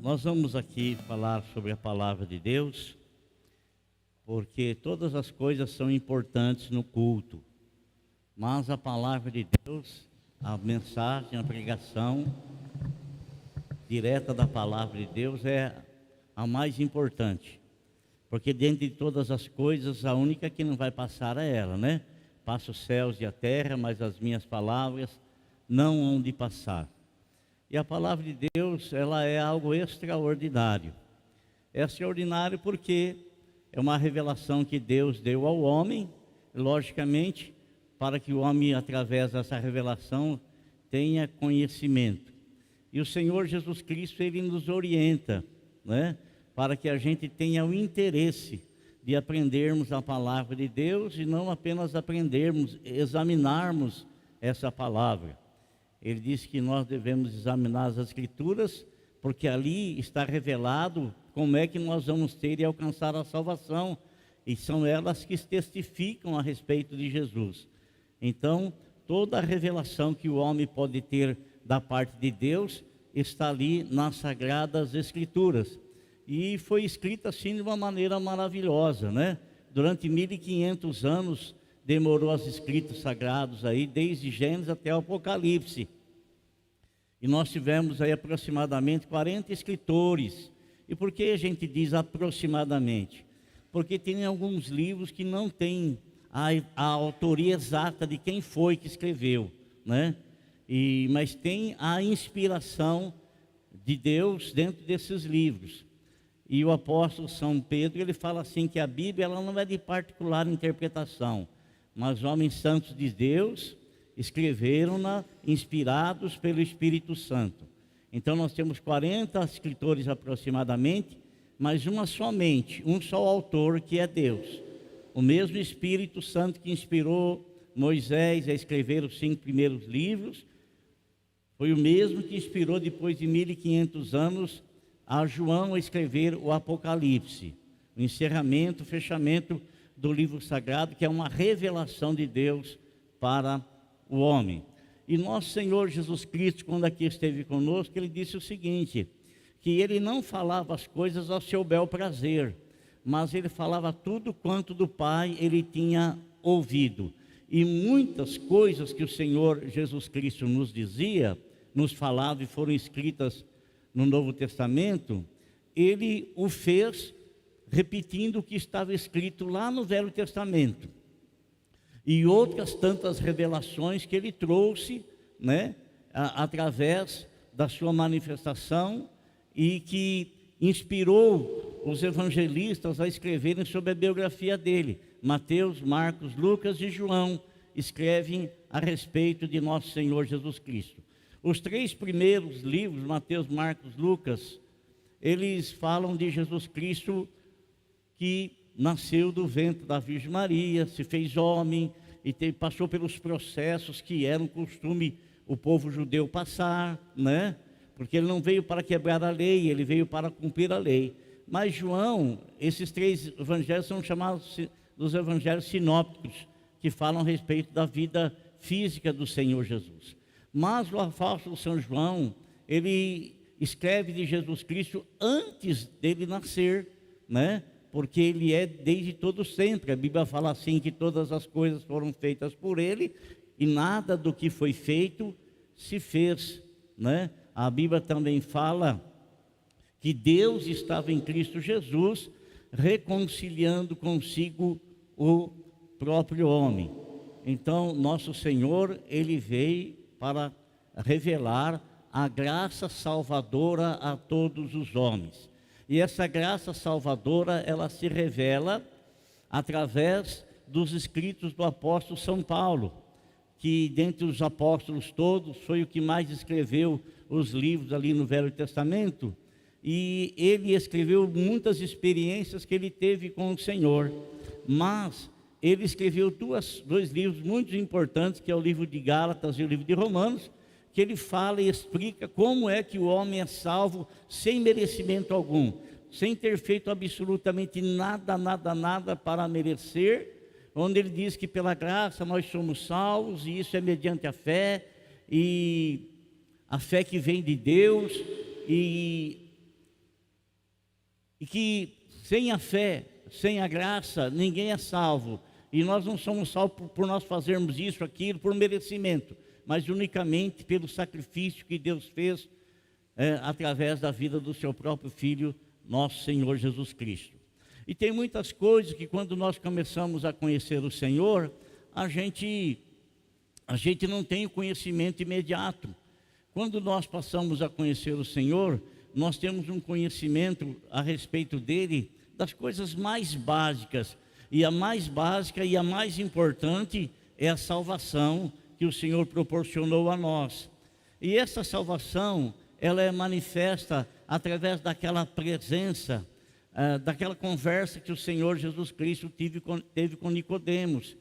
Nós vamos aqui falar sobre a palavra de Deus, porque todas as coisas são importantes no culto, mas a palavra de Deus, a mensagem, a pregação direta da palavra de Deus é a mais importante, porque dentre de todas as coisas, a única que não vai passar é ela, né? Passa os céus e a terra, mas as minhas palavras não hão de passar. E a palavra de Deus, ela é algo extraordinário. É extraordinário porque é uma revelação que Deus deu ao homem, logicamente, para que o homem, através dessa revelação, tenha conhecimento. E o Senhor Jesus Cristo, Ele nos orienta, né? Para que a gente tenha o interesse de aprendermos a palavra de Deus e não apenas aprendermos, examinarmos essa palavra. Ele disse que nós devemos examinar as Escrituras, porque ali está revelado como é que nós vamos ter e alcançar a salvação, e são elas que testificam a respeito de Jesus. Então, toda a revelação que o homem pode ter da parte de Deus está ali nas Sagradas Escrituras. E foi escrita assim de uma maneira maravilhosa, né? Durante 1500 anos demorou os escritos sagrados aí, desde Gênesis até o Apocalipse. E nós tivemos aí aproximadamente 40 escritores. E por que a gente diz aproximadamente? Porque tem alguns livros que não tem a autoria exata de quem foi que escreveu, né? Mas tem a inspiração de Deus dentro desses livros. E o apóstolo São Pedro, ele fala assim que a Bíblia ela não é de particular interpretação, mas homens santos de Deus escreveram-na inspirados pelo Espírito Santo. Então nós temos 40 escritores aproximadamente, mas um só autor, que é Deus. O mesmo Espírito Santo que inspirou Moisés a escrever os 5 primeiros livros, foi o mesmo que inspirou depois de 1500 anos a João a escrever o Apocalipse, o encerramento, o fechamento do livro sagrado, que é uma revelação de Deus para o homem. E nosso Senhor Jesus Cristo, quando aqui esteve conosco, Ele disse o seguinte, que Ele não falava as coisas ao seu bel prazer, mas Ele falava tudo quanto do Pai Ele tinha ouvido. E muitas coisas que o Senhor Jesus Cristo nos dizia, nos falava e foram escritas no Novo Testamento, Ele o fez repetindo o que estava escrito lá no Velho Testamento. E outras tantas revelações que Ele trouxe, né, através da sua manifestação, e que inspirou os evangelistas a escreverem sobre a biografia dele. Mateus, Marcos, Lucas e João escrevem a respeito de nosso Senhor Jesus Cristo. Os 3 primeiros livros, Mateus, Marcos, Lucas, eles falam de Jesus Cristo que nasceu do ventre da Virgem Maria, se fez homem e passou pelos processos que era um costume o povo judeu passar, né? Porque ele não veio para quebrar a lei, ele veio para cumprir a lei. Mas João, esses 3 evangelhos são chamados dos evangelhos sinópticos, que falam a respeito da vida física do Senhor Jesus. Mas o apóstolo São João, ele escreve de Jesus Cristo antes dele nascer, né? Porque ele é desde todo sempre. A Bíblia fala assim que todas as coisas foram feitas por ele e nada do que foi feito se fez, né? A Bíblia também fala que Deus estava em Cristo Jesus reconciliando consigo o próprio homem. Então, nosso Senhor, Ele veio para revelar a graça salvadora a todos os homens. E essa graça salvadora, ela se revela através dos escritos do apóstolo São Paulo, que dentre os apóstolos todos foi o que mais escreveu os livros ali no Velho Testamento, e ele escreveu muitas experiências que ele teve com o Senhor, mas ele escreveu dois livros muito importantes, que é o livro de Gálatas e o livro de Romanos, que ele fala e explica como é que o homem é salvo sem merecimento algum, sem ter feito absolutamente nada para merecer, onde ele diz que pela graça nós somos salvos, e isso é mediante a fé, e a fé que vem de Deus, e e que sem a fé, sem a graça, ninguém é salvo. E nós não somos salvos por nós fazermos isso, aquilo, por merecimento, mas unicamente pelo sacrifício que Deus fez através da vida do seu próprio Filho, nosso Senhor Jesus Cristo. E tem muitas coisas que quando nós começamos a conhecer o Senhor, a gente não tem o conhecimento imediato. Quando nós passamos a conhecer o Senhor, nós temos um conhecimento a respeito dele, das coisas mais básicas. E a mais básica e a mais importante é a salvação que o Senhor proporcionou a nós. E essa salvação, ela é manifesta através daquela presença, daquela conversa que o Senhor Jesus Cristo teve com Nicodemos,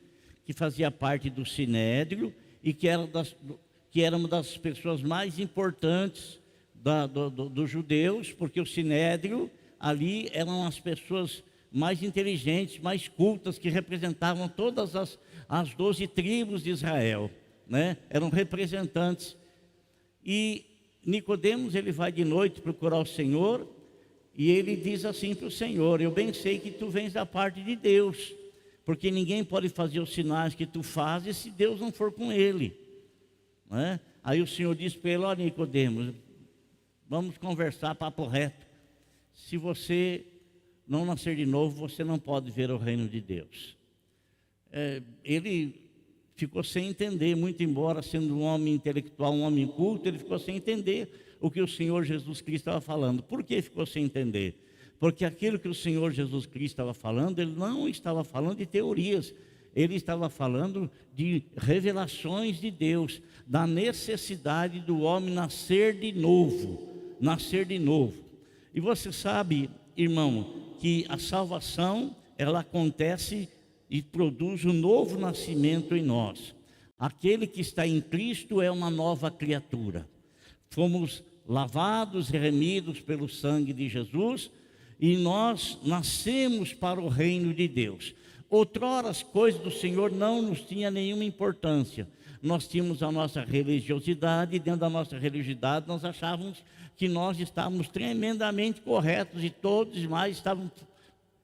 que fazia parte do Sinédrio e que era uma das pessoas mais importantes dos judeus, porque o Sinédrio ali eram as pessoas mais inteligentes, mais cultas, que representavam todas as 12 tribos de Israel, né? Eram representantes. E Nicodemos, ele vai de noite procurar o Senhor, e ele diz assim para o Senhor: eu bem sei que tu vens da parte de Deus, porque ninguém pode fazer os sinais que tu fazes se Deus não for com ele, né? Aí o Senhor diz para ele: olha, Nicodemos, vamos conversar, papo reto. Se você não nascer de novo, você não pode ver o reino de Deus. Ele ficou sem entender, muito embora sendo um homem intelectual, um homem culto, ele ficou sem entender o que o Senhor Jesus Cristo estava falando. Por que ficou sem entender? Porque aquilo que o Senhor Jesus Cristo estava falando, ele não estava falando de teorias, ele estava falando de revelações de Deus, da necessidade do homem nascer de novo, nascer de novo. E você sabe, irmão, que a salvação, ela acontece e produz um novo nascimento em nós. Aquele que está em Cristo é uma nova criatura. Fomos lavados e remidos pelo sangue de Jesus e nós nascemos para o reino de Deus. Outrora as coisas do Senhor não nos tinham nenhuma importância. Nós tínhamos a nossa religiosidade, e dentro da nossa religiosidade nós achávamos que nós estávamos tremendamente corretos e todos os demais estavam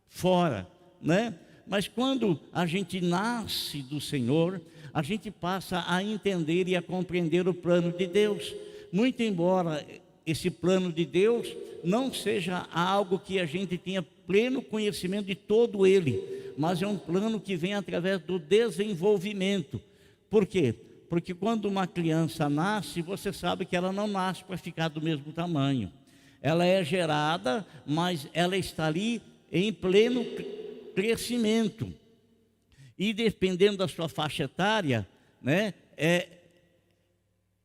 fora, né? Mas quando a gente nasce do Senhor, a gente passa a entender e a compreender o plano de Deus. Muito embora esse plano de Deus não seja algo que a gente tenha pleno conhecimento de todo ele, mas é um plano que vem através do desenvolvimento. Por quê? Porque quando uma criança nasce, você sabe que ela não nasce para ficar do mesmo tamanho. Ela é gerada, mas ela está ali em pleno crescimento. E dependendo da sua faixa etária, né,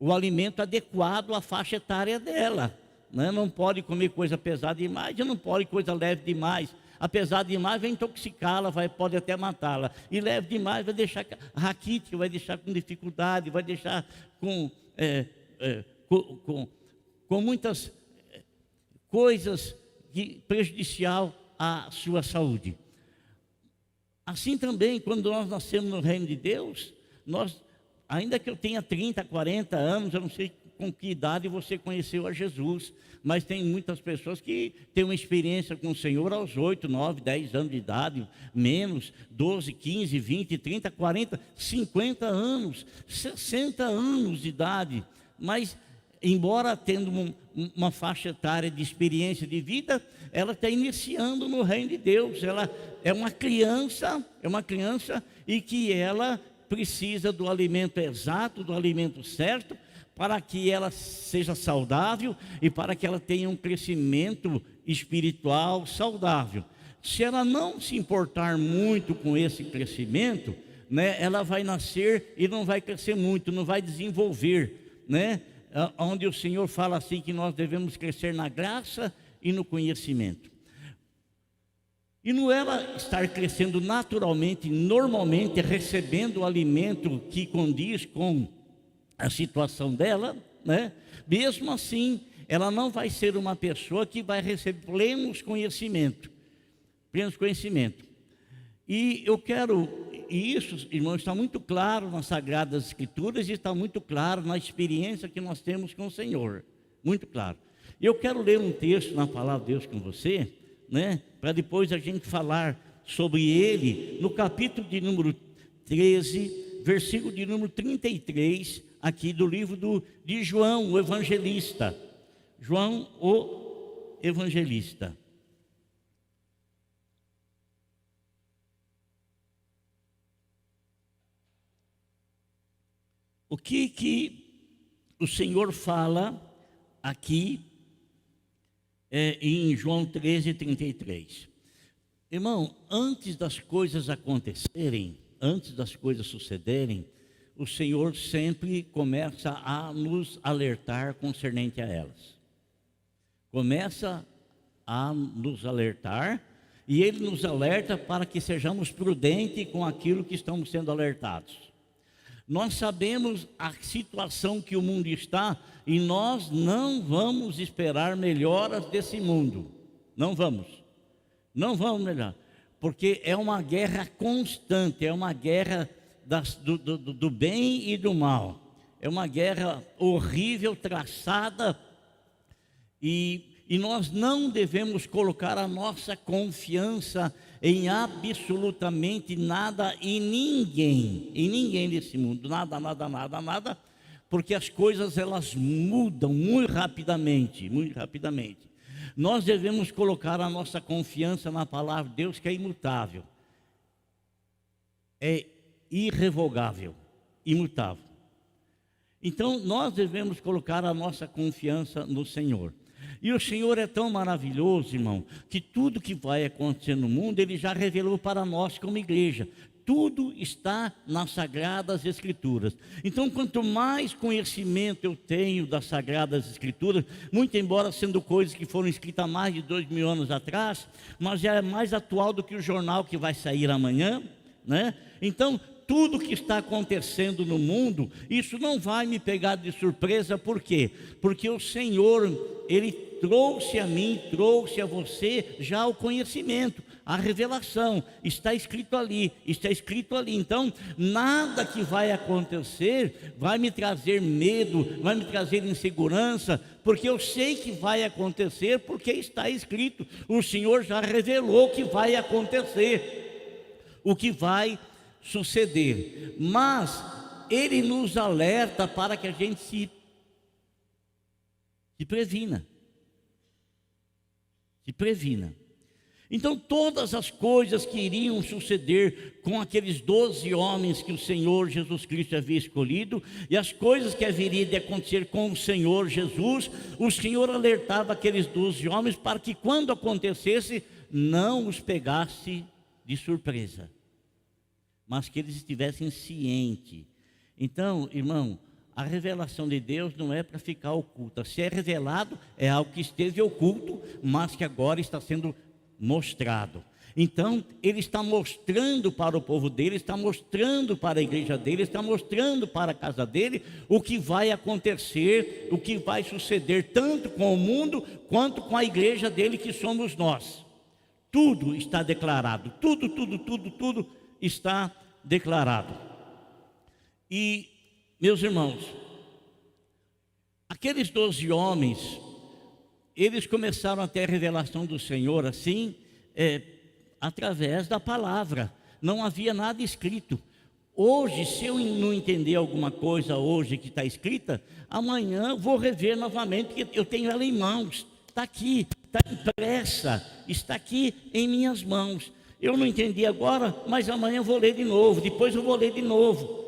o alimento adequado à faixa etária dela, né? Não pode comer coisa pesada demais, e não pode coisa leve demais. A pesada demais vai intoxicá-la, pode até matá-la. E leve demais vai deixar raquítica, vai deixar com dificuldade, vai deixar com muitas coisas prejudicial à sua saúde. Assim também, quando nós nascemos no reino de Deus, ainda que eu tenha 30, 40 anos, eu não sei com que idade você conheceu a Jesus, mas tem muitas pessoas que têm uma experiência com o Senhor aos 8, 9, 10 anos de idade, menos, 12, 15, 20, 30, 40, 50 anos, 60 anos de idade. Mas, embora tendo uma faixa etária de experiência de vida, ela está iniciando no reino de Deus. Ela é uma criança e que ela precisa do alimento exato, do alimento certo, para que ela seja saudável e para que ela tenha um crescimento espiritual saudável. Se ela não se importar muito com esse crescimento, né, ela vai nascer e não vai crescer muito, não vai desenvolver, né? Onde o Senhor fala assim que nós devemos crescer na graça e no conhecimento. E não ela estar crescendo naturalmente, normalmente, recebendo o alimento que condiz com a situação dela, né? Mesmo assim, ela não vai ser uma pessoa que vai receber plenos conhecimento. E isso, irmãos, está muito claro nas Sagradas Escrituras e está muito claro na experiência que nós temos com o Senhor, muito claro. Eu quero ler um texto na Palavra de Deus com você, né, para depois a gente falar sobre ele, no capítulo de número 13, versículo de número 33, aqui do livro de João, o evangelista. João, o evangelista. O que o Senhor fala aqui em João 13, 33. Irmão, antes das coisas acontecerem, antes das coisas sucederem, o Senhor sempre começa a nos alertar concernente a elas. Começa a nos alertar, e Ele nos alerta para que sejamos prudentes com aquilo que estamos sendo alertados. Nós sabemos a situação que o mundo está, e nós não vamos esperar melhoras desse mundo. Não vamos melhorar, porque é uma guerra constante, é uma guerra do bem e do mal. É uma guerra horrível, traçada, e nós não devemos colocar a nossa confiança em absolutamente nada e ninguém nesse mundo, nada, porque as coisas elas mudam muito rapidamente. Nós devemos colocar a nossa confiança na palavra de Deus, que é imutável, é irrevogável, imutável. Então nós devemos colocar a nossa confiança no Senhor. E o Senhor é tão maravilhoso, irmão, que tudo que vai acontecer no mundo, Ele já revelou para nós como igreja. Tudo está nas Sagradas Escrituras. Então, quanto mais conhecimento eu tenho das Sagradas Escrituras, muito embora sendo coisas que foram escritas há mais de 2000 anos atrás, mas já é mais atual do que o jornal que vai sair amanhã, né? Então, tudo que está acontecendo no mundo, isso não vai me pegar de surpresa. Por quê? Porque o Senhor, Ele trouxe a mim, trouxe a você já o conhecimento, a revelação, está escrito ali. Então, nada que vai acontecer vai me trazer medo, vai me trazer insegurança, porque eu sei que vai acontecer, porque está escrito. O Senhor já revelou que vai acontecer, o que vai suceder, mas Ele nos alerta para que a gente se previna. Então todas as coisas que iriam suceder com aqueles 12 homens que o Senhor Jesus Cristo havia escolhido, e as coisas que haveriam de acontecer com o Senhor Jesus, o Senhor alertava aqueles 12 homens para que quando acontecesse, não os pegasse de surpresa, mas que eles estivessem cientes. Então, irmão, a revelação de Deus não é para ficar oculta. Se é revelado, é algo que esteve oculto, mas que agora está sendo mostrado. Então, Ele está mostrando para o povo dele, está mostrando para a igreja dele, está mostrando para a casa dele o que vai acontecer, o que vai suceder, tanto com o mundo, quanto com a igreja dele, que somos nós. Tudo está declarado, tudo está declarado. E, meus irmãos, aqueles 12 homens, eles começaram a ter a revelação do Senhor assim, através da palavra. Não havia nada escrito. Hoje, se eu não entender alguma coisa hoje que está escrita, amanhã vou rever novamente, porque eu tenho ela em mãos. Está aqui, está impressa, está aqui em minhas mãos. Eu não entendi agora, mas amanhã eu vou ler de novo, depois eu vou ler de novo,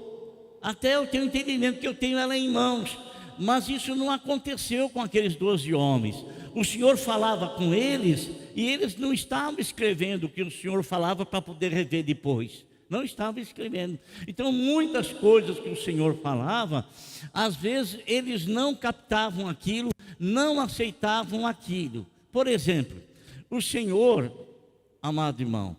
até eu ter o entendimento que eu tenho ela em mãos. Mas isso não aconteceu com aqueles 12 homens. O Senhor falava com eles, e eles não estavam escrevendo o que o Senhor falava para poder rever depois. Não estavam escrevendo. Então, muitas coisas que o Senhor falava, às vezes eles não captavam aquilo, não aceitavam aquilo. Por exemplo, o Senhor, amado irmão,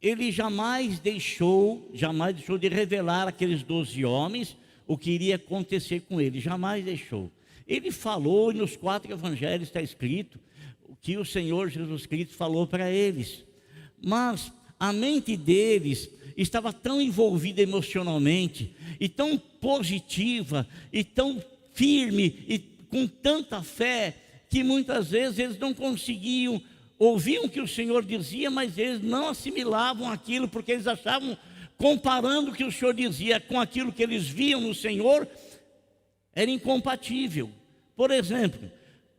Ele jamais deixou de revelar àqueles 12 homens o que iria acontecer com eles, jamais deixou. Ele falou, e nos 4 evangelhos está escrito o que o Senhor Jesus Cristo falou para eles. Mas a mente deles estava tão envolvida emocionalmente, e tão positiva, e tão firme, e com tanta fé, que muitas vezes eles não conseguiam ouviam o que o Senhor dizia, mas eles não assimilavam aquilo, porque eles achavam, comparando o que o Senhor dizia com aquilo que eles viam no Senhor, era incompatível. Por exemplo,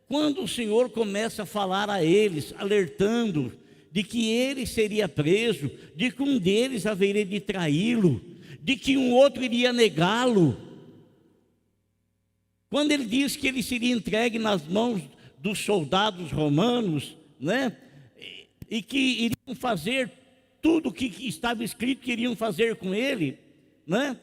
quando o Senhor começa a falar a eles, alertando de que ele seria preso, de que um deles haveria de traí-lo, de que um outro iria negá-lo, quando ele diz que ele seria entregue nas mãos dos soldados romanos, né? E que iriam fazer tudo o que estava escrito que iriam fazer com ele, né?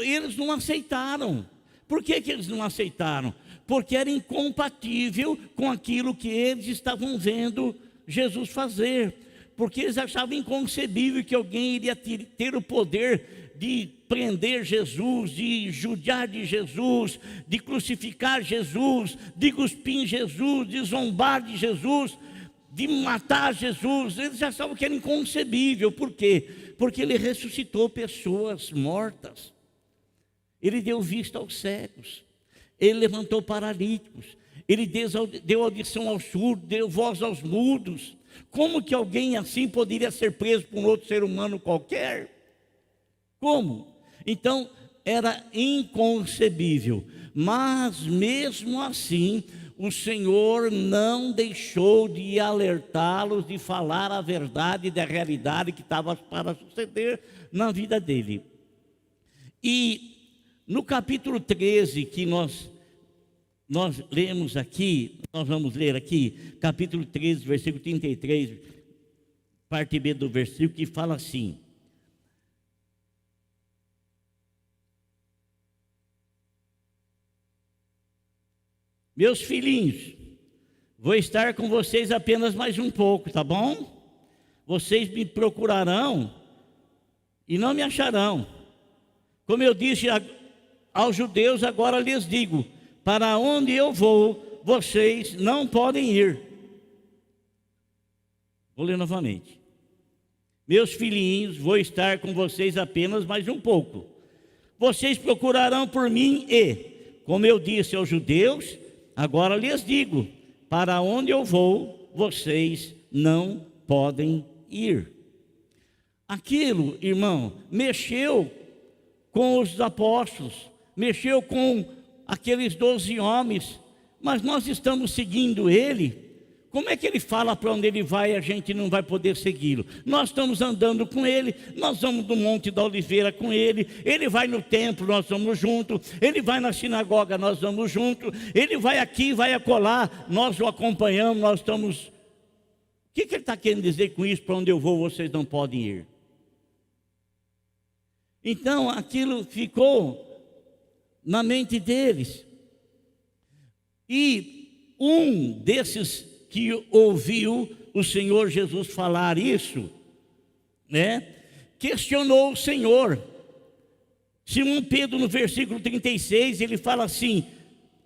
Eles não aceitaram. Por que eles não aceitaram? Porque era incompatível com aquilo que eles estavam vendo Jesus fazer. Porque eles achavam inconcebível que alguém iria ter o poder de prender Jesus, de judiar de Jesus, de crucificar Jesus, de cuspir em Jesus, de zombar de Jesus, de matar Jesus. Eles achavam que era inconcebível. Por quê? Porque ele ressuscitou pessoas mortas, ele deu vista aos cegos, ele levantou paralíticos, ele deu audição aos surdos, deu voz aos mudos. Como que alguém assim poderia ser preso por um outro ser humano qualquer? Como? Então era inconcebível, mas mesmo assim o Senhor não deixou de alertá-los, de falar a verdade da realidade que estava para suceder na vida dele. E no capítulo 13 que nós lemos aqui, nós vamos ler aqui, capítulo 13, versículo 33, parte B do versículo, que fala assim: meus filhinhos, vou estar com vocês apenas mais um pouco, tá bom? Vocês me procurarão e não me acharão. Como eu disse aos judeus, agora lhes digo: para onde eu vou, vocês não podem ir. Vou ler novamente. Meus filhinhos, vou estar com vocês apenas mais um pouco. Vocês procurarão por mim e, como eu disse aos judeus, agora lhes digo: para onde eu vou, vocês não podem ir. Aquilo, irmão, mexeu com os apóstolos, mexeu com aqueles 12 homens, mas nós estamos seguindo ele. Como é que ele fala para onde ele vai e a gente não vai poder segui-lo? Nós estamos andando com ele, nós vamos do Monte da Oliveira com ele, ele vai no templo, nós vamos junto, ele vai na sinagoga, nós vamos junto, ele vai aqui, vai acolá, nós o acompanhamos, nós estamos... O que ele está querendo dizer com isso? Para onde eu vou, vocês não podem ir. Então aquilo ficou na mente deles. E um desses que ouviu o Senhor Jesus falar isso, né, questionou o Senhor. Simão Pedro, no versículo 36, ele fala assim: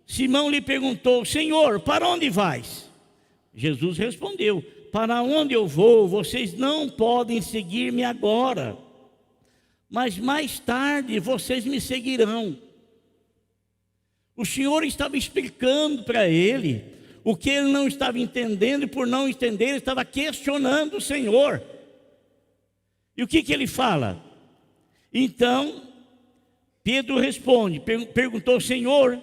Simão lhe perguntou: Senhor, para onde vais? Jesus respondeu: para onde eu vou, vocês não podem seguir-me agora, mas mais tarde vocês me seguirão. O Senhor estava explicando para ele o que ele não estava entendendo, e por não entender, ele estava questionando o Senhor. E o que ele fala? Então, Pedro responde, perguntou: Senhor,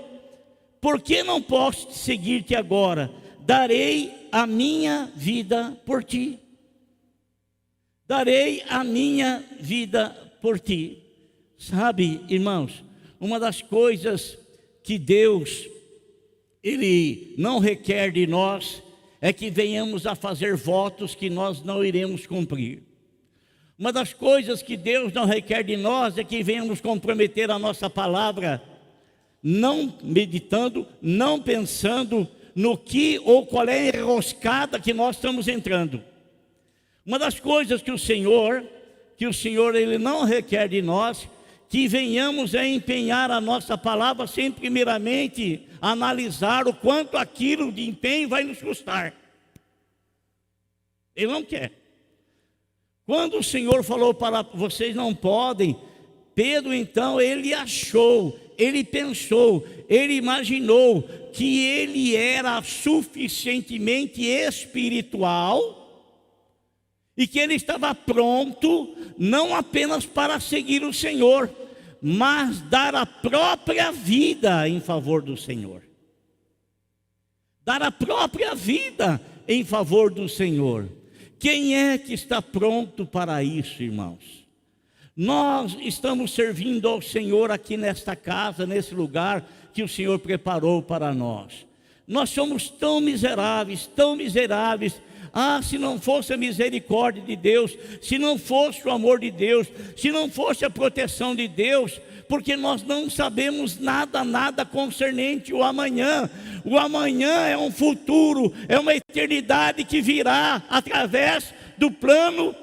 por que não posso seguir-te agora? Darei a minha vida por ti. Darei a minha vida por ti. Sabe, irmãos, uma das coisas que Deus, Ele não requer de nós é que venhamos a fazer votos que nós não iremos cumprir. Uma das coisas que Deus não requer de nós é que venhamos comprometer a nossa palavra, não meditando, não pensando no que ou qual é a enroscada que nós estamos entrando. Uma das coisas que o Senhor Ele não requer de nós, que venhamos a empenhar a nossa palavra sem primeiramente analisar o quanto aquilo de empenho vai nos custar. Ele não quer. Quando o Senhor falou para vocês não podem, Pedro então ele achou ele pensou, ele imaginou que ele era suficientemente espiritual e que ele estava pronto não apenas para seguir o Senhor, mas dar a própria vida em favor do Senhor. Dar a própria vida em favor do Senhor. Quem é que está pronto para isso, irmãos? Nós estamos servindo ao Senhor aqui nesta casa, nesse lugar que o Senhor preparou para nós. Nós somos tão miseráveis, tão miseráveis. Ah, se não fosse a misericórdia de Deus, se não fosse o amor de Deus, se não fosse a proteção de Deus, porque nós não sabemos nada concernente o amanhã. O amanhã é um futuro, é uma eternidade que virá através do plano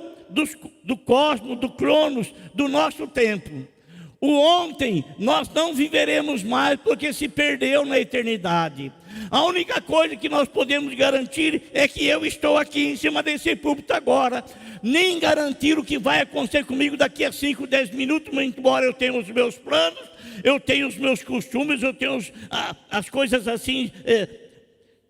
do cosmos, do cronos, do nosso tempo. O ontem nós não viveremos mais porque se perdeu na eternidade. A única coisa que nós podemos garantir é que eu estou aqui em cima desse púlpito agora. Nem garantir o que vai acontecer comigo daqui a 5, 10 minutos, embora eu tenha os meus planos, eu tenho os meus costumes, eu tenho as coisas assim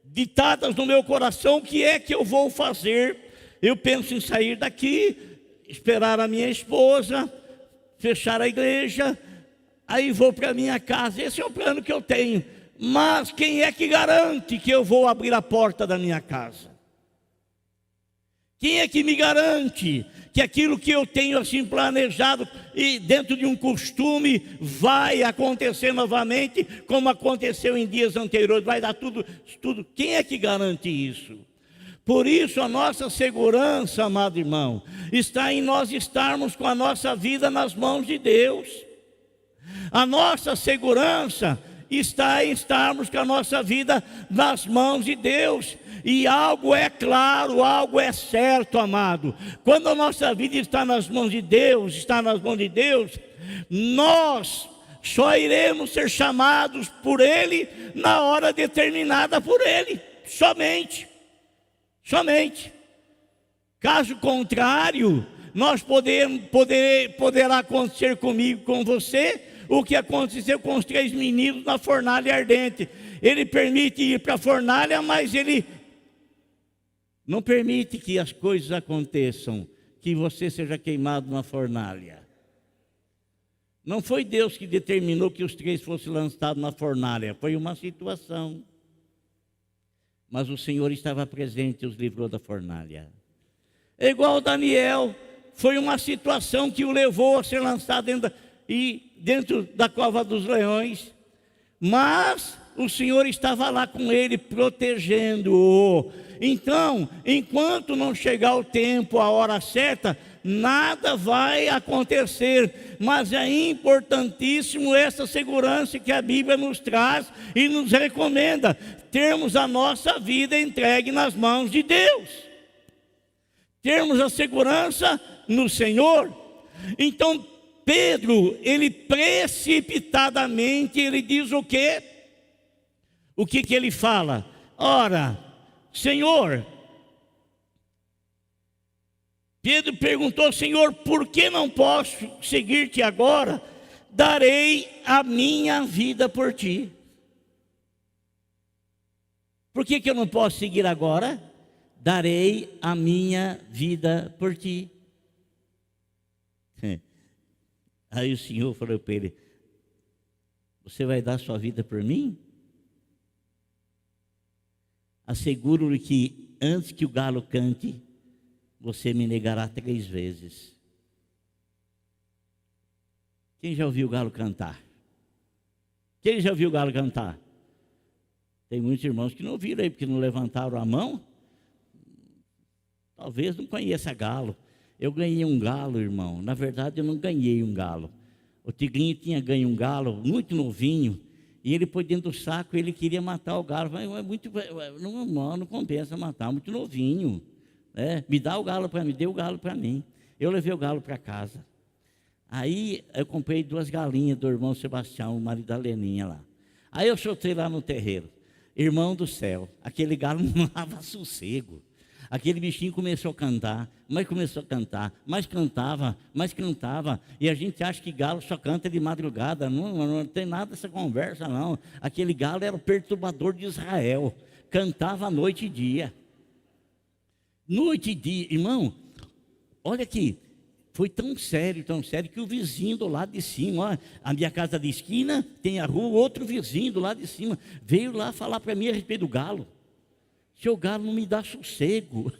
ditadas no meu coração. O que é que eu vou fazer? Eu penso em sair daqui, esperar a minha esposa, fechar a igreja, aí vou para a minha casa. Esse é o plano que eu tenho. Mas quem é que garante que eu vou abrir a porta da minha casa? Quem é que me garante que aquilo que eu tenho assim planejado e dentro de um costume vai acontecer novamente, como aconteceu em dias anteriores, vai dar tudo? Quem é que garante isso? Por isso a nossa segurança, amado irmão, está em nós estarmos com a nossa vida nas mãos de Deus. A nossa segurança está em estarmos com a nossa vida nas mãos de Deus. E algo é claro, algo é certo, amado. Quando a nossa vida está nas mãos de Deus, nós só iremos ser chamados por Ele na hora determinada por Ele. Somente. Caso contrário, poderá acontecer comigo, com você, o que aconteceu com os 3 meninos na fornalha ardente. Ele permite ir para a fornalha, mas ele não permite que as coisas aconteçam, que você seja queimado na fornalha. Não foi Deus que determinou que os 3 fossem lançados na fornalha, foi uma situação. Mas o Senhor estava presente e os livrou da fornalha. É igual Daniel, foi uma situação que o levou a ser lançado dentro da cova dos leões, mas o Senhor estava lá com ele, protegendo-o. Então, enquanto não chegar o tempo, a hora certa, nada vai acontecer. Mas é importantíssimo essa segurança que a Bíblia nos traz e nos recomenda, termos a nossa vida entregue nas mãos de Deus, termos a segurança no Senhor. Então Pedro, ele precipitadamente, ele diz o quê? O que ele fala? Ora, Senhor, Pedro perguntou: Senhor, por que não posso seguir-te agora? Darei a minha vida por ti. Por que eu não posso seguir agora? Darei a minha vida por ti. Aí o Senhor falou para ele: você vai dar sua vida por mim? Asseguro-lhe que antes que o galo cante, você me negará 3 vezes. Quem já ouviu o galo cantar? Quem já ouviu o galo cantar? Tem muitos irmãos que não ouviram aí, porque não levantaram a mão. Talvez não conheça galo. Eu ganhei um galo, irmão. Na verdade, eu não ganhei um galo. O Tigrinho tinha ganho um galo muito novinho, e ele pôs dentro do saco, ele queria matar o galo. Mas não compensa matar, muito novinho. Me dá o galo para mim, dê o galo para mim. Eu levei o galo para casa. Aí eu comprei 2 galinhas do irmão Sebastião, o marido da Leninha lá. Aí eu soltei lá no terreiro. Irmão do céu, aquele galo não dava sossego. Aquele bichinho começou a cantar, mas começou a cantar, mas cantava. E a gente acha que galo só canta de madrugada. Não tem nada dessa conversa, não. Aquele galo era o perturbador de Israel. Cantava noite e dia. Noite e dia. Irmão, olha aqui. Foi tão sério, que o vizinho do lado de cima, ó, a minha casa de esquina, tem a rua, outro vizinho do lado de cima, veio lá falar para mim a respeito do galo. Seu galo não me dá sossego.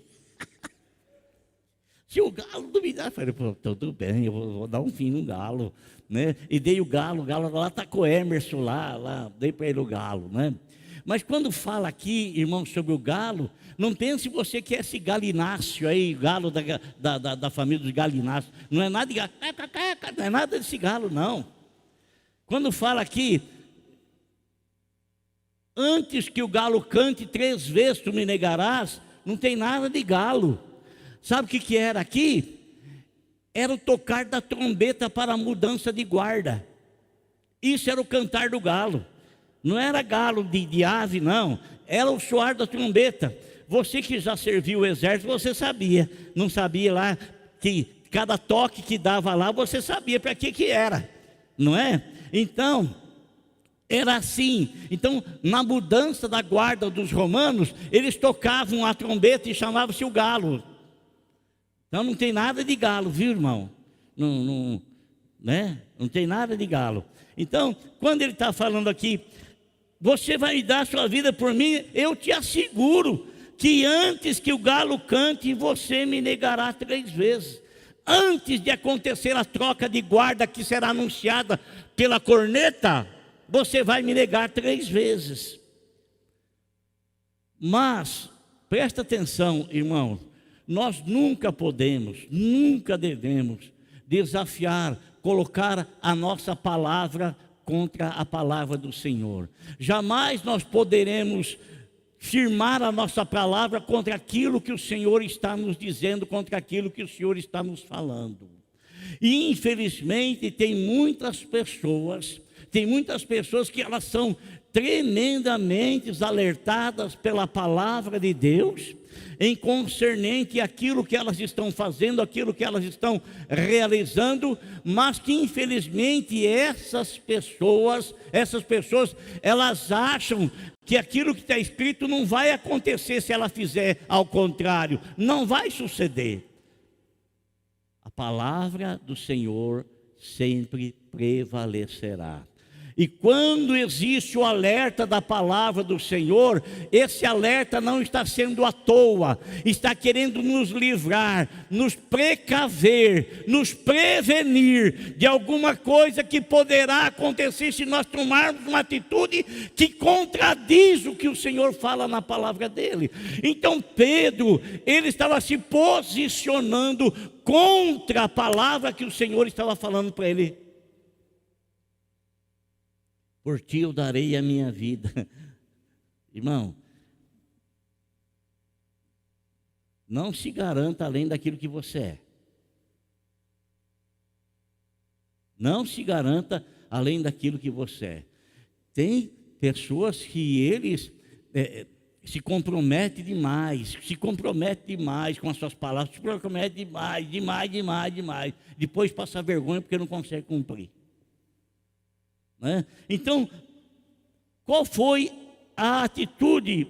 Seu galo não me dá. Eu falei, pô, tudo bem, eu vou dar um fim no galo, né? E dei o galo lá está com o Emerson lá, dei para ele o galo, né? Mas quando fala aqui, irmão, sobre o galo, não pense você que é esse galináceo aí, galo da família dos galináceos. Não é nada de galo, não é nada desse galo, não. Quando fala aqui, antes que o galo cante 3 vezes tu me negarás, não tem nada de galo. Sabe o que era aqui? Era o tocar da trombeta para a mudança de guarda. Isso era o cantar do galo. Não era galo de ave, não. Era o soar da trombeta. Você que já serviu o exército, você sabia. Não sabia lá que cada toque que dava lá, você sabia para que era. Não é? Então, era assim. Então, na mudança da guarda dos romanos, eles tocavam a trombeta e chamavam-se o galo. Então, não tem nada de galo, viu, irmão? Não tem nada de galo. Então, quando ele está falando aqui, você vai dar a sua vida por mim, eu te asseguro que antes que o galo cante, você me negará 3 vezes. Antes de acontecer a troca de guarda que será anunciada pela corneta, você vai me negar 3 vezes. Mas, presta atenção, irmão, nós nunca podemos, nunca devemos desafiar, colocar a nossa palavra contra a palavra do Senhor. Jamais nós poderemos firmar a nossa palavra contra aquilo que o Senhor está nos dizendo, contra aquilo que o Senhor está nos falando. E infelizmente tem muitas pessoas que elas são tremendamente alertadas pela palavra de Deus, em concernente àquilo que elas estão fazendo, aquilo que elas estão realizando, mas que infelizmente essas pessoas, elas acham que aquilo que está escrito não vai acontecer se ela fizer ao contrário, não vai suceder. A palavra do Senhor sempre prevalecerá. E quando existe o alerta da palavra do Senhor, esse alerta não está sendo à toa, está querendo nos livrar, nos precaver, nos prevenir de alguma coisa que poderá acontecer se nós tomarmos uma atitude que contradiz o que o Senhor fala na palavra dele. Então Pedro, ele estava se posicionando contra a palavra que o Senhor estava falando para ele. Por ti eu darei a minha vida. Irmão, não se garanta além daquilo que você é. Não se garanta além daquilo que você é. Tem pessoas que eles se comprometem demais com as suas palavras, se comprometem demais. Depois passa vergonha porque não consegue cumprir. Então, qual foi a atitude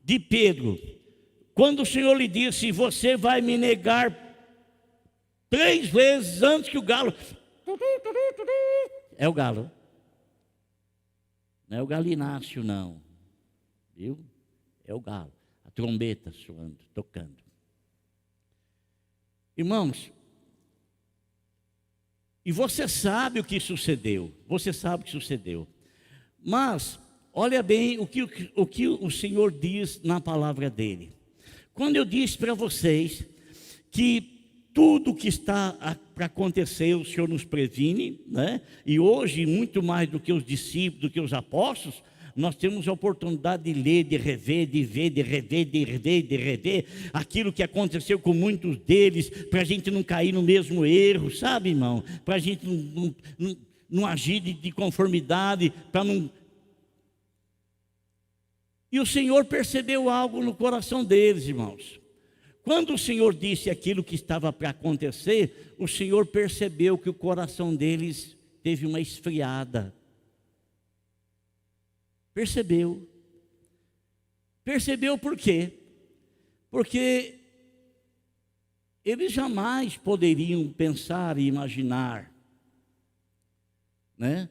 de Pedro? Quando o Senhor lhe disse, você vai me negar 3 vezes antes que o galo... É o galo. Não é o galináceo, não. Viu? É o galo. A trombeta soando, tocando. Irmãos, e você sabe o que sucedeu. Mas, olha bem o que o Senhor diz na palavra dele. Quando eu disse para vocês que tudo que está para acontecer, o Senhor nos previne, né? E hoje, muito mais do que os discípulos, do que os apóstolos, nós temos a oportunidade de ler, de rever, de ver, de rever aquilo que aconteceu com muitos deles, para a gente não cair no mesmo erro, sabe, irmão? Para a gente não agir de conformidade, para não... E o Senhor percebeu algo no coração deles, irmãos. Quando o Senhor disse aquilo que estava para acontecer, o Senhor percebeu que o coração deles teve uma esfriada. Percebeu. Percebeu por quê? Porque eles jamais poderiam pensar e imaginar, né,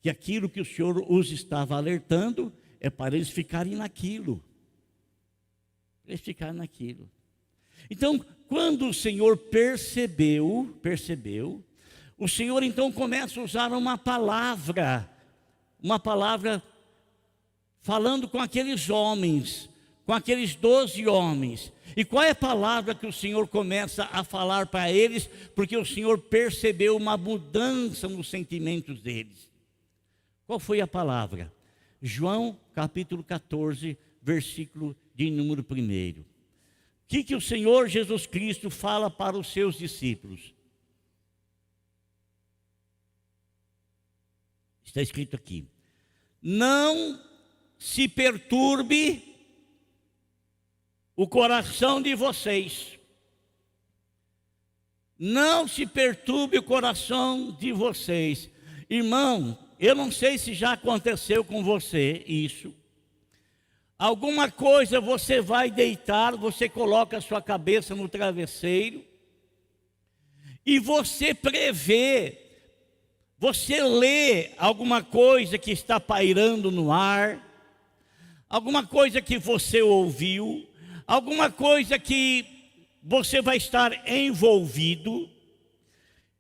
que aquilo que o Senhor os estava alertando é para eles ficarem naquilo. Eles ficaram naquilo. Então, quando o Senhor percebeu, o Senhor então começa a usar uma palavra falando com aqueles homens, com aqueles 12 homens. E qual é a palavra que o Senhor começa a falar para eles? Porque o Senhor percebeu uma mudança nos sentimentos deles. Qual foi a palavra? João capítulo 14, versículo de número 1. O que o Senhor Jesus Cristo fala para os seus discípulos? Está escrito aqui: não se perturbe o coração de vocês. Não se perturbe o coração de vocês. Irmão, eu não sei se já aconteceu com você isso. Alguma coisa você vai deitar, você coloca a sua cabeça no travesseiro e você prevê, você lê alguma coisa que está pairando no ar, alguma coisa que você ouviu, alguma coisa que você vai estar envolvido.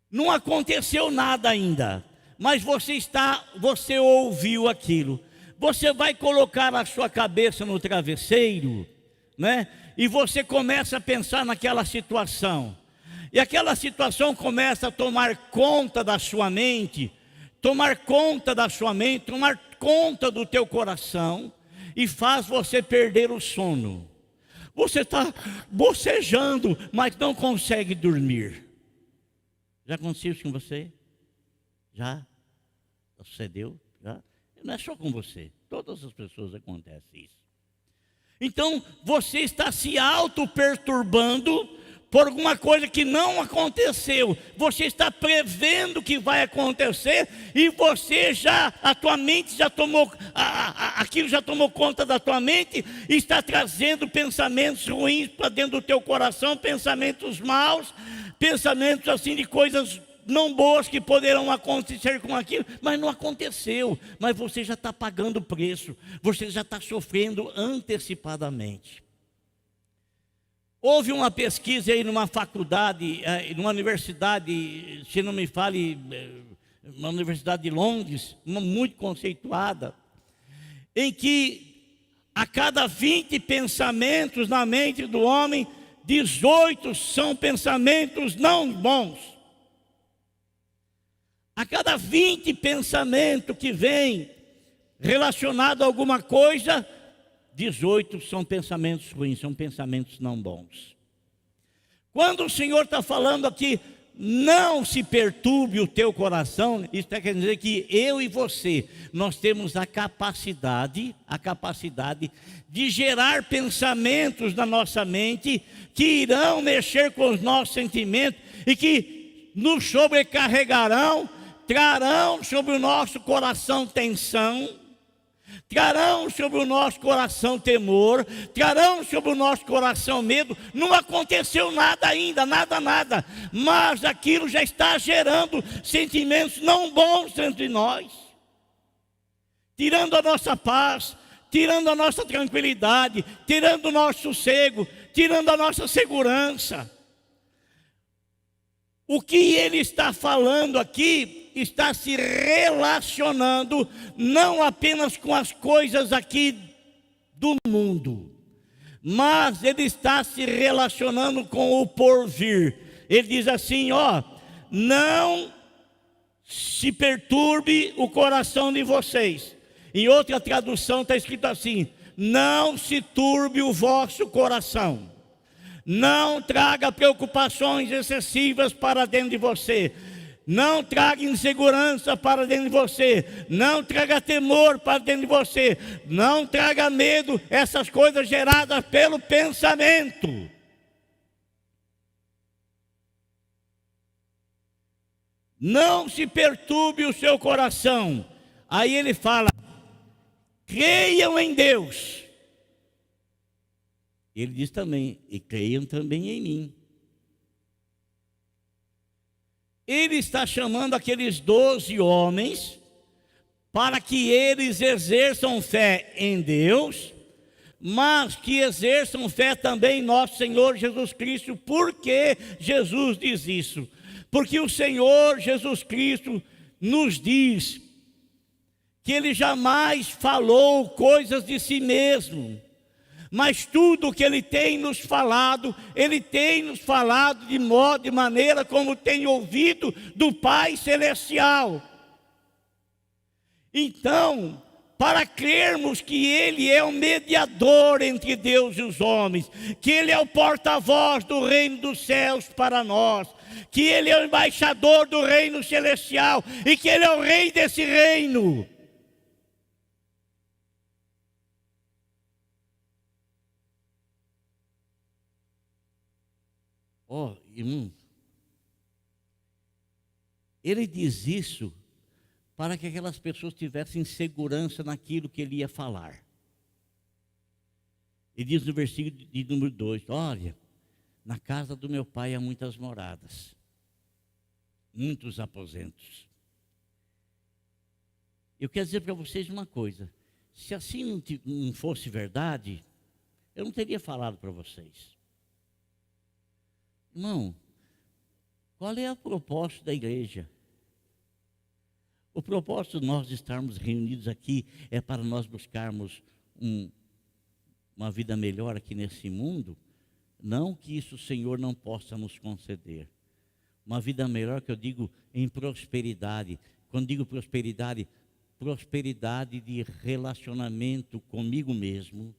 Não aconteceu nada ainda, mas você ouviu aquilo. Você vai colocar a sua cabeça no travesseiro, né? E você começa a pensar naquela situação. E aquela situação começa a tomar conta da sua mente, tomar conta do teu coração, e faz você perder o sono. Você está bocejando, mas não consegue dormir. Já aconteceu isso com você? Já? Sucedeu? Já? Não é só com você, todas as pessoas acontece isso. Então, você está se auto-perturbando por alguma coisa que não aconteceu. Você está prevendo que vai acontecer e a tua mente já tomou, aquilo já tomou conta da tua mente e está trazendo pensamentos ruins para dentro do teu coração, pensamentos maus, pensamentos assim de coisas não boas que poderão acontecer com aquilo, mas não aconteceu. Mas você já está pagando o preço, você já está sofrendo antecipadamente. Houve uma pesquisa aí numa faculdade, numa universidade, se não me fale, uma universidade de Londres, uma muito conceituada, em que a cada 20 pensamentos na mente do homem, 18 são pensamentos não bons. A cada 20 pensamentos que vem relacionado a alguma coisa, 18 são pensamentos ruins, são pensamentos não bons. Quando o Senhor está falando aqui, não se perturbe o teu coração, isso quer dizer que eu e você, nós temos a capacidade de gerar pensamentos na nossa mente que irão mexer com os nossos sentimentos e que nos sobrecarregarão, trarão sobre o nosso coração tensão, trarão sobre o nosso coração temor, trarão sobre o nosso coração medo. Não aconteceu nada ainda, nada, mas aquilo já está gerando sentimentos não bons entre nós, tirando a nossa paz, tirando a nossa tranquilidade, tirando o nosso sossego, tirando a nossa segurança. O que ele está falando aqui está se relacionando não apenas com as coisas aqui do mundo, mas ele está se relacionando com o porvir. Ele diz assim, não se perturbe o coração de vocês. Em outra tradução está escrito assim, não se turbe o vosso coração. Não traga preocupações excessivas para dentro de você. Não traga insegurança para dentro de você. Não traga temor para dentro de você. Não traga medo, essas coisas geradas pelo pensamento. não se perturbe o seu coração. Aí ele fala: creiam em Deus. Ele diz também: e creiam também em mim. Ele está chamando aqueles 12 homens para que eles exerçam fé em Deus, mas que exerçam fé também em nosso Senhor Jesus Cristo. Por que Jesus diz isso? Porque o Senhor Jesus Cristo nos diz que Ele jamais falou coisas de si mesmo, mas tudo que Ele tem nos falado de maneira como tem ouvido do Pai Celestial. Então, para crermos que Ele é o mediador entre Deus e os homens, que Ele é o porta-voz do reino dos céus para nós, que Ele é o embaixador do reino celestial e que Ele é o rei desse reino. Irmão, Ele diz isso para que aquelas pessoas tivessem segurança naquilo que Ele ia falar. Ele diz no versículo de número 2, olha, na casa do meu pai há muitas moradas, muitos aposentos. Eu quero dizer para vocês uma coisa: se assim não fosse verdade, eu não teria falado para vocês. Irmão, qual é o propósito da igreja? O propósito de nós estarmos reunidos aqui é para nós buscarmos uma vida melhor aqui nesse mundo. Não que isso o Senhor não possa nos conceder. Uma vida melhor, que eu digo, em prosperidade. Quando digo prosperidade, prosperidade de relacionamento comigo mesmo,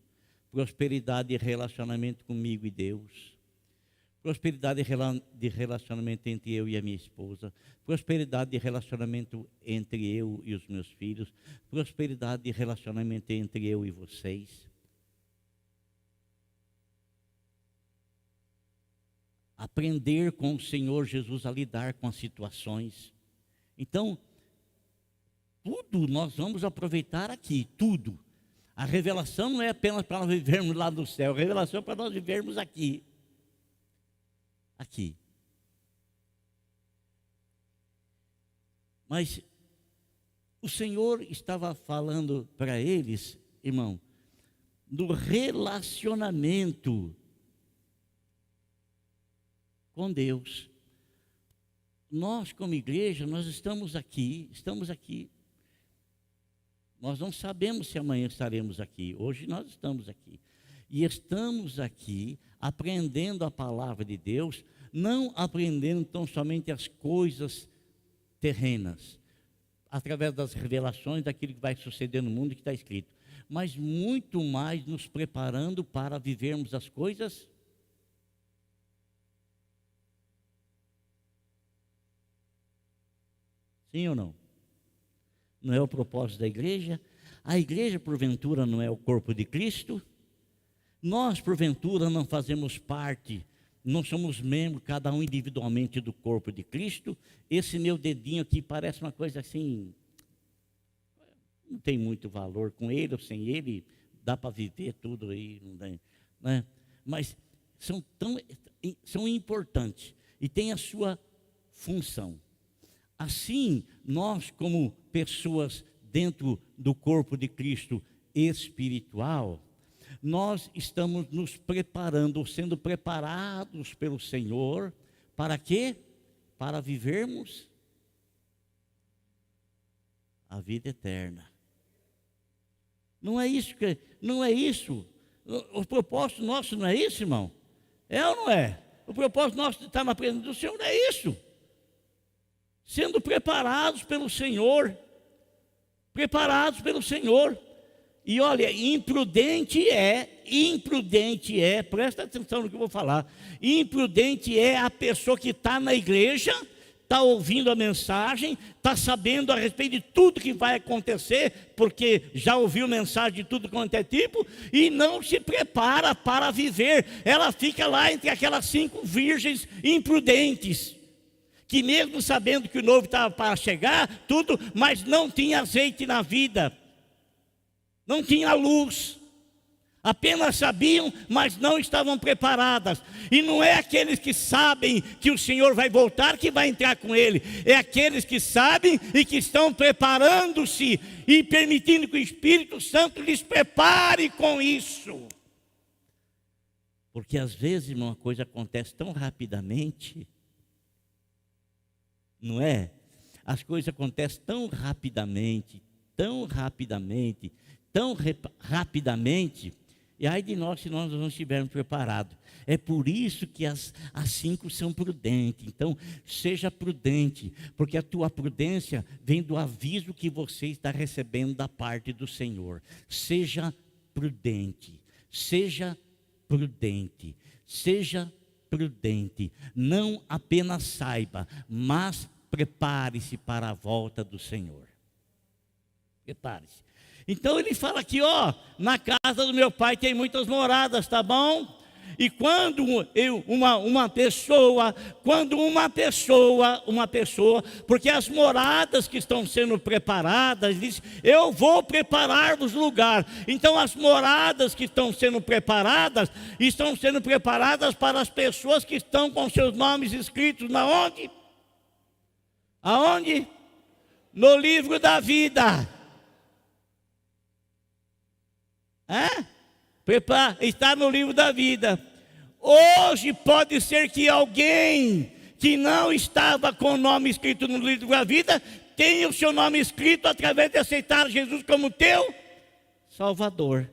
prosperidade de relacionamento comigo e Deus, prosperidade de relacionamento entre eu e a minha esposa, prosperidade de relacionamento entre eu e os meus filhos, prosperidade de relacionamento entre eu e vocês. Aprender com o Senhor Jesus a lidar com as situações. Então, tudo nós vamos aproveitar aqui, tudo. A revelação não é apenas para nós vivermos lá no céu, a revelação é para nós vivermos aqui. Aqui. Mas o Senhor estava falando para eles, irmão, do relacionamento com Deus. Nós, como igreja, nós estamos aqui. Nós não sabemos se amanhã estaremos aqui. Hoje nós estamos aqui. E estamos aqui aprendendo a palavra de Deus, não aprendendo tão somente as coisas terrenas, através das revelações daquilo que vai suceder no mundo que está escrito, mas muito mais nos preparando para vivermos as coisas. Sim ou não? Não é o propósito da igreja? A igreja, porventura, não é o corpo de Cristo? Nós, porventura, não fazemos parte, não somos membros, cada um individualmente, do corpo de Cristo? Esse meu dedinho aqui parece uma coisa assim, não tem muito valor, com ele ou sem ele, dá para viver tudo aí, né? Mas são importantes e têm a sua função. Assim, nós, como pessoas dentro do corpo de Cristo espiritual, nós estamos nos preparando, sendo preparados pelo Senhor, para quê? Para vivermos a vida eterna. Não é isso. O propósito nosso não é isso, irmão? É ou não é? O propósito nosso de estar na presença do Senhor não é isso. Sendo preparados pelo Senhor. Preparados pelo Senhor. E olha, imprudente é, presta atenção no que eu vou falar. Imprudente é a pessoa que está na igreja, está ouvindo a mensagem, está sabendo a respeito de tudo que vai acontecer, porque já ouviu mensagem de tudo quanto é tipo, e não se prepara para viver. Ela fica lá entre aquelas 5 virgens imprudentes, que mesmo sabendo que o noivo estava para chegar, tudo, mas não tinha azeite na vida, não tinha luz. Apenas sabiam, mas não estavam preparadas. E não é aqueles que sabem que o Senhor vai voltar que vai entrar com ele. É aqueles que sabem e que estão preparando-se e permitindo que o Espírito Santo lhes prepare com isso. Porque às vezes uma coisa acontece tão rapidamente, não é? As coisas acontecem tão rapidamente, e ai de nós se nós não estivermos preparados. É por isso que as 5 são prudentes. Então, seja prudente, porque a tua prudência vem do aviso que você está recebendo da parte do Senhor. Seja prudente, seja prudente, seja prudente. Não apenas saiba, mas prepare-se para a volta do Senhor. Prepare-se. Então ele fala aqui, ó, na casa do meu pai tem muitas moradas, tá bom? E quando uma pessoa, porque as moradas que estão sendo preparadas, diz, eu vou preparar-vos lugar. Então as moradas que estão sendo preparadas para as pessoas que estão com seus nomes escritos na onde? Aonde? No livro da vida. Está no livro da vida. Hoje pode ser que alguém que não estava com o nome escrito no livro da vida tenha o seu nome escrito através de aceitar Jesus como teu Salvador.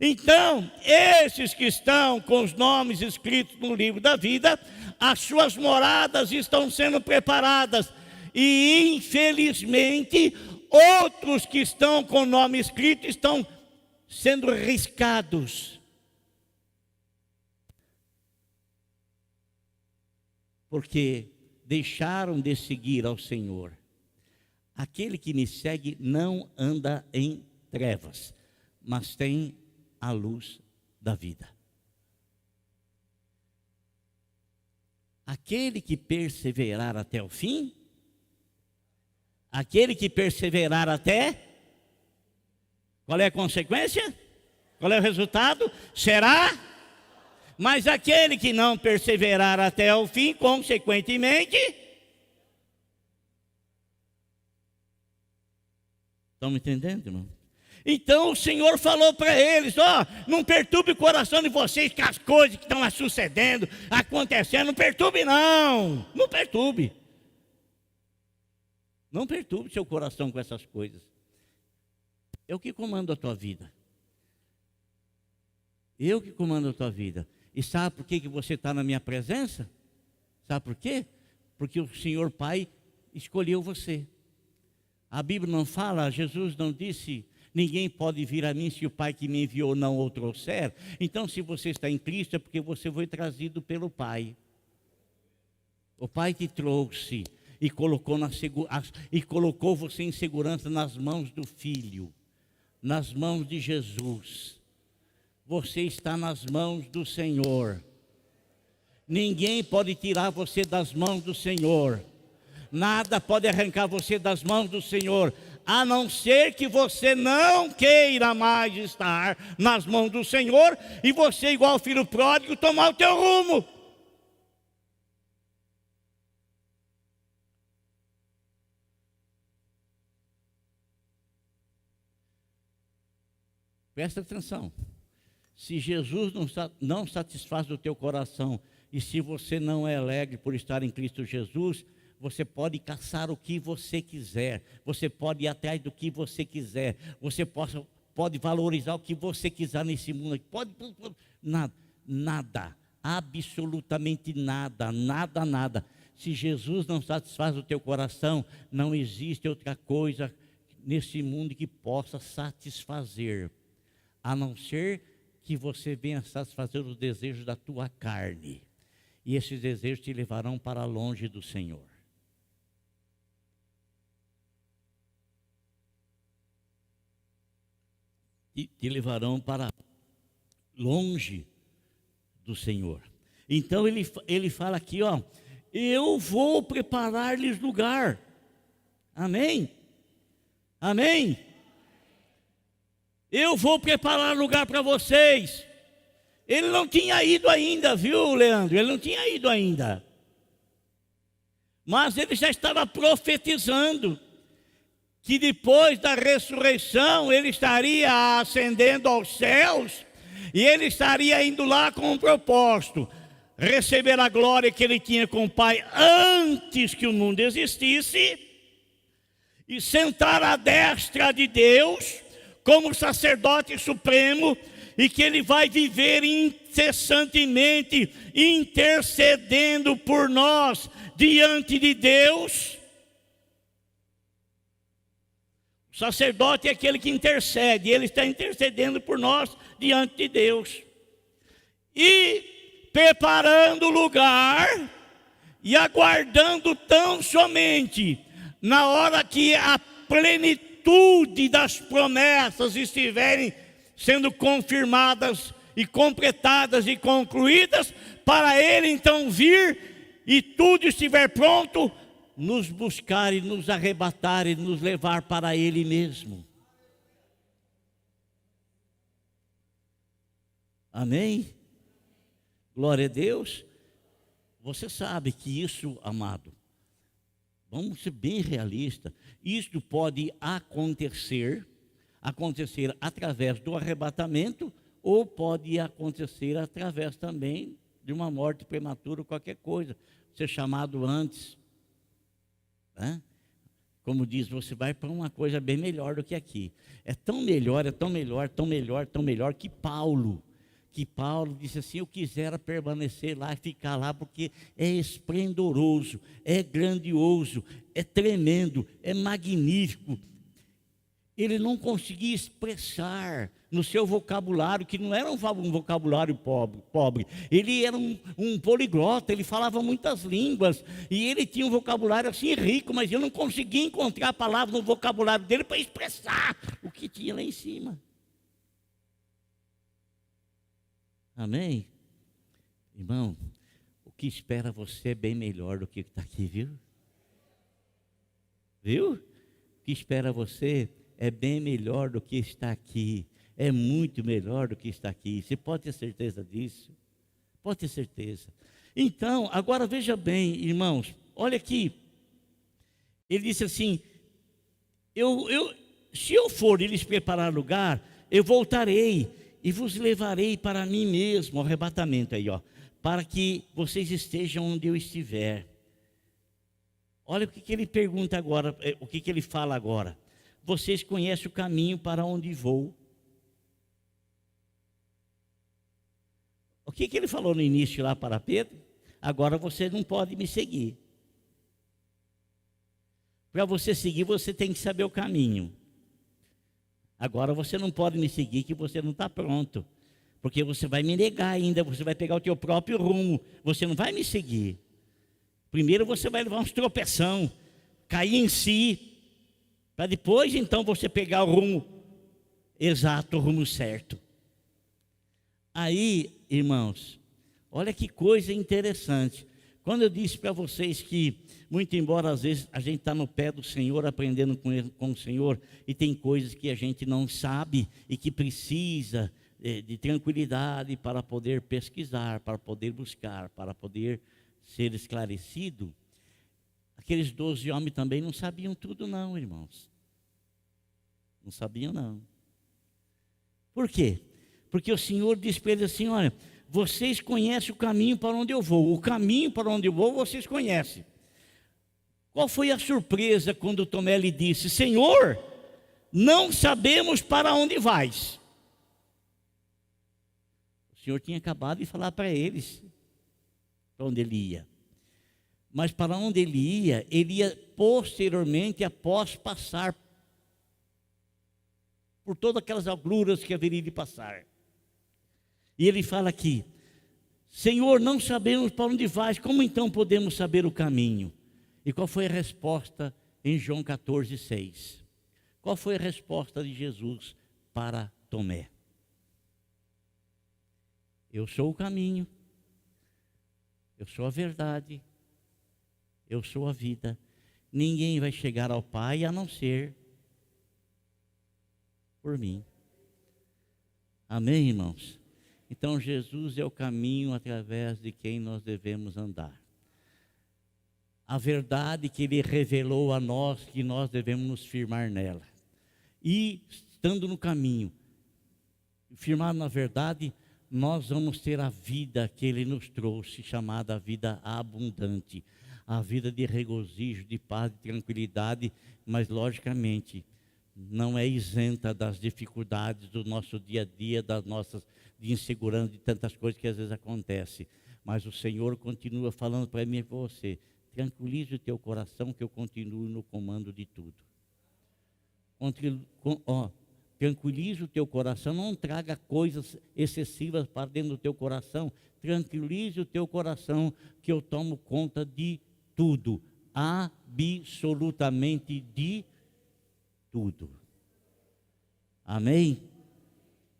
Então, esses que estão com os nomes escritos no livro da vida, as suas moradas estão sendo preparadas. E infelizmente, outros que estão com o nome escrito estão sendo riscados, porque deixaram de seguir ao Senhor. Aquele que me segue não anda em trevas, mas tem a luz da vida. Aquele que perseverar até o fim, qual é a consequência? Qual é o resultado? Será? Mas aquele que não perseverar até o fim, consequentemente, estão me entendendo, irmão? Então o Senhor falou para eles, ó, não perturbe o coração de vocês com as coisas que estão sucedendo, acontecendo, não perturbe não, não perturbe. Não perturbe seu coração com essas coisas. Eu que comando a tua vida. Eu que comando a tua vida. E sabe por que você está na minha presença? Sabe por quê? Porque o Senhor Pai escolheu você. A Bíblia não fala, Jesus não disse, ninguém pode vir a mim se o Pai que me enviou não o trouxer. Então, se você está em Cristo, é porque você foi trazido pelo Pai. O Pai te trouxe e colocou você em segurança nas mãos do Filho. Nas mãos de Jesus. Você está nas mãos do Senhor. Ninguém pode tirar você das mãos do Senhor. Nada pode arrancar você das mãos do Senhor, a não ser que você não queira mais estar nas mãos do Senhor e você, igual o filho pródigo, tomar o teu rumo. Presta atenção, se Jesus não satisfaz o teu coração, e se você não é alegre por estar em Cristo Jesus, você pode caçar o que você quiser, você pode ir atrás do que você quiser, você pode valorizar o que você quiser nesse mundo, nada, absolutamente nada. Se Jesus não satisfaz o teu coração, não existe outra coisa nesse mundo que possa satisfazer, a não ser que você venha satisfazer os desejos da tua carne. E esses desejos te levarão para longe do Senhor. E te levarão para longe do Senhor. Então ele fala aqui, ó, eu vou preparar-lhes lugar. Amém? Amém? Eu vou preparar lugar para vocês. Ele não tinha ido ainda, viu, Leandro? Ele não tinha ido ainda. Mas ele já estava profetizando que depois da ressurreição ele estaria ascendendo aos céus e ele estaria indo lá com um propósito: receber a glória que ele tinha com o Pai antes que o mundo existisse e sentar à destra de Deus como sacerdote supremo, e que ele vai viver incessantemente intercedendo por nós diante de Deus. O sacerdote é aquele que intercede, ele está intercedendo por nós diante de Deus. E preparando o lugar e aguardando tão somente na hora que a plenitude das promessas estiverem sendo confirmadas e completadas e concluídas, para ele então vir e tudo estiver pronto, nos buscar e nos arrebatar e nos levar para ele mesmo. Amém? Glória a Deus. Você sabe que isso, amado, vamos ser bem realistas, isso pode acontecer através do arrebatamento, ou pode acontecer através também de uma morte prematura, qualquer coisa, ser chamado antes. Né? Como diz, você vai para uma coisa bem melhor do que aqui. É tão melhor, que Paulo disse assim: eu quisera permanecer lá e ficar lá, porque é esplendoroso, é grandioso, é tremendo, é magnífico. Ele não conseguia expressar no seu vocabulário, que não era um vocabulário pobre. Ele era um poliglota, ele falava muitas línguas, e ele tinha um vocabulário assim rico, mas eu não conseguia encontrar a palavra no vocabulário dele para expressar o que tinha lá em cima. Amém? Irmão, o que espera você é bem melhor do que está aqui, viu? Viu? O que espera você é bem melhor do que está aqui. É muito melhor do que está aqui. Você pode ter certeza disso? Pode ter certeza. Então, agora veja bem, irmãos, olha aqui. Ele disse assim: se eu for e lhes preparar lugar, eu voltarei e vos levarei para mim mesmo, ao arrebatamento aí, ó, para que vocês estejam onde eu estiver. Olha o que ele pergunta agora, o que ele fala agora. Vocês conhecem o caminho para onde vou. O que ele falou no início lá para Pedro? Agora você não pode me seguir. Para você seguir, você tem que saber o caminho. Agora você não pode me seguir, que você não está pronto. Porque você vai me negar ainda, você vai pegar o teu próprio rumo. Você não vai me seguir. Primeiro você vai levar uns tropeção, cair em si, para depois então você pegar o rumo exato, o rumo certo. Aí, irmãos, olha que coisa interessante. Quando eu disse para vocês que, muito embora às vezes a gente está no pé do Senhor, aprendendo com o Senhor, e tem coisas que a gente não sabe e que precisa de tranquilidade para poder pesquisar, para poder buscar, para poder ser esclarecido. Aqueles 12 homens também não sabiam tudo não, irmãos. Não sabiam não. Por quê? Porque o Senhor disse para eles assim: olha, vocês conhecem o caminho para onde eu vou. O caminho para onde eu vou, vocês conhecem. Qual foi a surpresa quando Tomé lhe disse: Senhor, não sabemos para onde vais? O Senhor tinha acabado de falar para eles para onde ele ia. Mas para onde ele ia posteriormente, após passar por todas aquelas agruras que haveria de passar. E ele fala aqui: Senhor, não sabemos para onde vais, como então podemos saber o caminho? E qual foi a resposta em João 14:6? Qual foi a resposta de Jesus para Tomé? Eu sou o caminho, eu sou a verdade Eu sou a vida. Ninguém vai chegar ao Pai a não ser por mim. Amém, irmãos? Então Jesus é o caminho através de quem nós devemos andar. A verdade que Ele revelou a nós, que nós devemos nos firmar nela. E estando no caminho, firmado na verdade, nós vamos ter a vida que Ele nos trouxe, chamada vida abundante. A vida de regozijo, de paz, de tranquilidade, mas logicamente não é isenta das dificuldades do nosso dia a dia, das nossas de insegurança, de tantas coisas que às vezes acontecem. Mas o Senhor continua falando para mim e para você: tranquilize o teu coração, que eu continuo no comando de tudo. Tranquilize o teu coração, não traga coisas excessivas para dentro do teu coração. Tranquilize o teu coração, que eu tomo conta de tudo, absolutamente de tudo. Amém?